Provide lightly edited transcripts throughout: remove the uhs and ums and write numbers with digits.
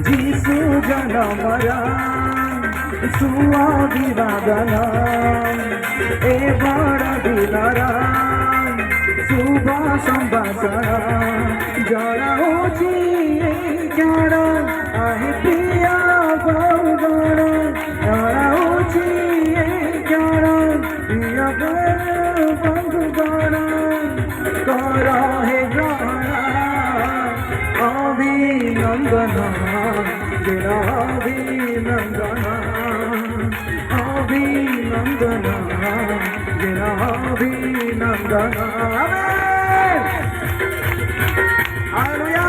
যিশু জনমরা সুঅভিবাদন এ বড় দিনর শুভ সম্ভাষণ জଣାଉଛି ঝড় আহি প্রিয় গৌগণ জଣାଉଛି ঝড় প্রিয় বন্ধুগণ কর হে গ্রহণ অভিনন্দন জয় অভিনন্দন অভিনন্দন জয় অভিনন্দন আমেন হালেলুয়া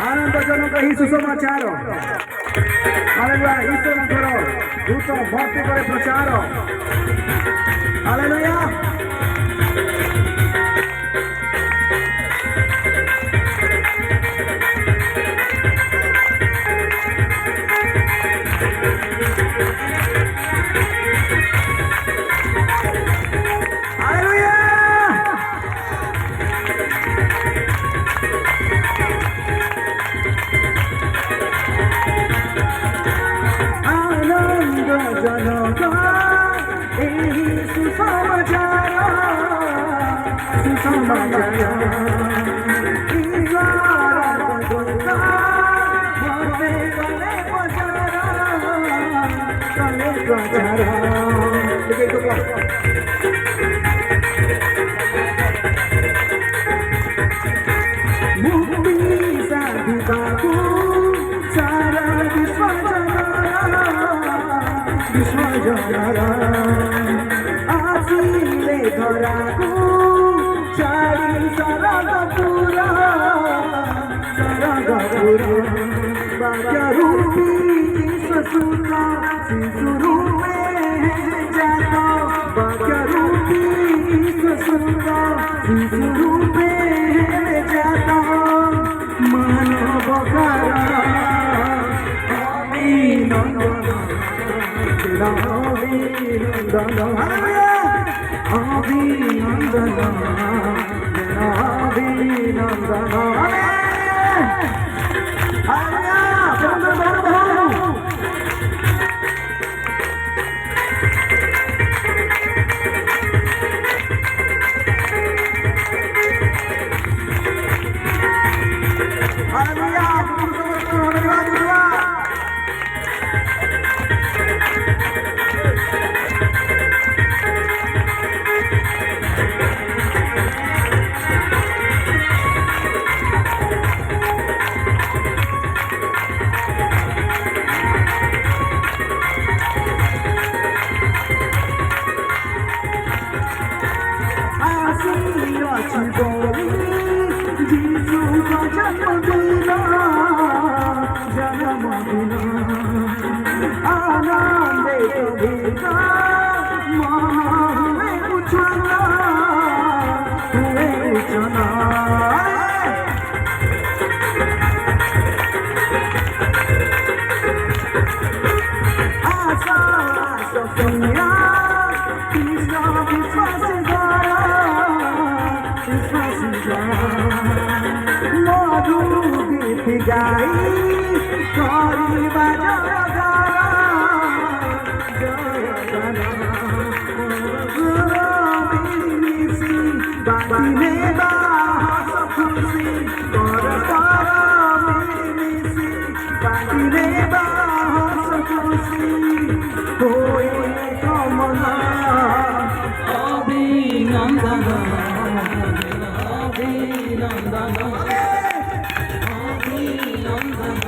ଆନନ୍ଦଜନକ ଏହି ସୁସମାଚାର ହାଲେଲୁୟା ଈଶ୍ୱରଙ୍କର ଦୂତ ଭର୍ତ୍ତି କରି ପ୍ରଚାର ହାଲେଲୁୟା ଆସିଲେ ଧରାକୁ ଚାରି ସରଗପୁର ବାକ୍ୟରୂପୀ ଶ୍ୱଶୁର ଶିଶୁ ରୂପେ ଜାତ ବାକ୍ୟରୂପୀ ଶ୍ୱଶୁର ଶିଶୁ ରୂପେ ଜାତ ମାନବ କାରଣ ଅଭିନନ୍ଦନ অভিনন্দন অভিনন্দন অভিনন্দন গাই করিবা বাঁধিলে বা হস খুশি পরস্পর মিলিমিশি বাঁধিলে বা হস খুশি হইলে কমলা অভিনন্দন অভিনন্দন অভিনন্দন